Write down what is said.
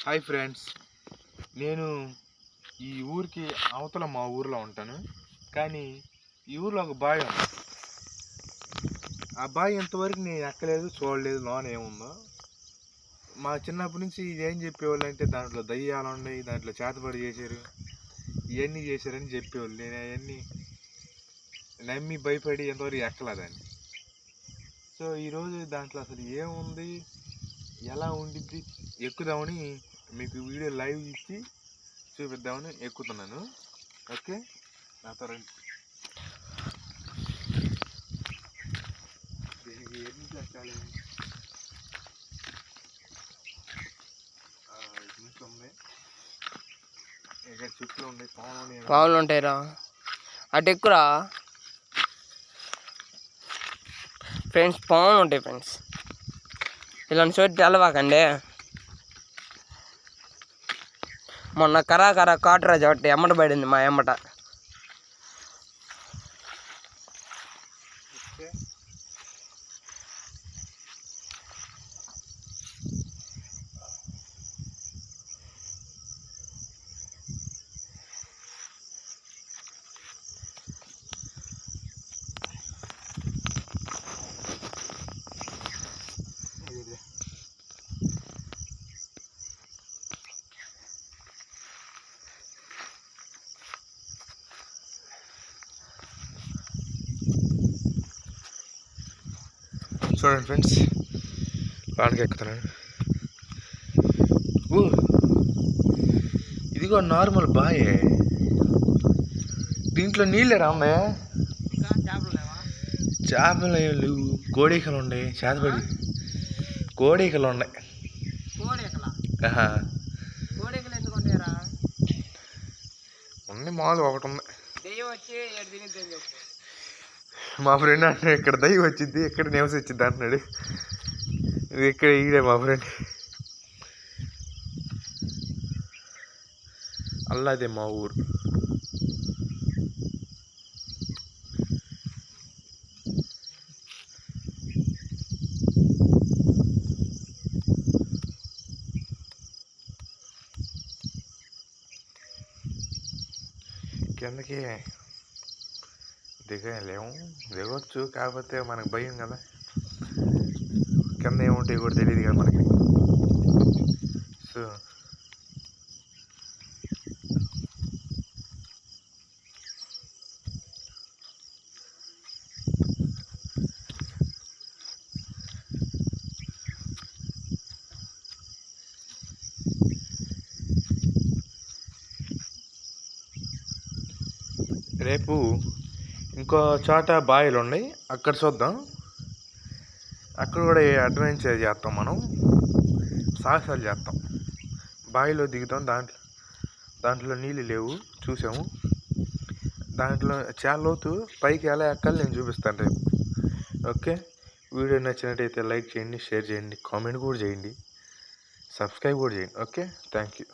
Hi friends, నేను ఈ ఊరికి అవతల మా ఊర్లో ఉంటాను. కానీ ఈ ఊర్లో ఒక బావి ఉంది. ఆ బావి ఇంతవరకు నేను ఎక్కలేదు, చూడలేదు. లోన ఏముందో మా చిన్నప్పటి నుంచి ఇదేం చెప్పేవాళ్ళు అంటే దాంట్లో దయ్యాలు ఉన్నాయి, దాంట్లో చేతబడి చేశారు, ఇవన్నీ చేశారని చెప్పేవాళ్ళు. నేను అవన్నీ నమ్మి భయపడి ఎంతవరకు ఎక్కలేదండి. సో ఈరోజు దాంట్లో అసలు ఏముంది, ఎలా ఉండిద్ది ఎక్కుదామని మీకు వీడియో లైవ్ ఇచ్చి చూపిద్దామని ఎక్కుతున్నాను. ఓకే, నాతో రండి. దీనికి ఎన్ని కట్టాలి? ఉంది, ఇక్కడ చుట్టూ ఉండే పావులు ఉంటాయిరా, అటు ఎక్కురా ఫ్రెండ్స్. పావులు ఉంటాయి ఫ్రెండ్స్, ఇలాంటి చోటు తెలవాకండి. మొన్న కరా కాటరాజు ఒకటి ఎమ్మట పడింది మా ఎమ్మట. చూడండి ఫ్రెండ్స్, లోనికి ఎక్కుతున్నాను. ఇదిగో నార్మల్ బాయే, దీంట్లో నీళ్ళే రామ్మే. చేపలు లేవు, కోడీకలు ఉన్నాయి, చేతపడి కోడీకలు ఉన్నాయి. ఉంది మామూలు ఒకటి ఉంది. మా ఫ్రెండ్ అంటే ఇక్కడ దయ్యం వచ్చింది, ఇక్కడ నివసించింది అంటున్నాడు. ఇది ఇక్కడ ఈడే మా ఫ్రెండ్. అల్లాదే మా ఊరు. కిందకి దిగలేము, దిగవచ్చు, కాకపోతే మనకు భయం కదా. కింద ఏముంటాయి కూడా తెలియదు కదా మనకి. సో రేపు ఇంకో చోట బావిలు ఉన్నాయి, అక్కడ చూద్దాం. అక్కడ కూడా అడ్వెంచర్ చేస్తాం, మనం సాహసాలు చేస్తాం. బావిలో దిగుతాం, దాంట్లో నీళ్ళు లేవు, చూసాము. దాంట్లో చాలా లోతు, పైకి ఎలా ఎక్కాలి నేను చూపిస్తాను రేపు. ఓకే, వీడియో నచ్చినట్టయితే లైక్ చేయండి, షేర్ చేయండి, కామెంట్ కూడా చేయండి, సబ్స్క్రైబ్ కూడా చేయండి. Okay, thank you.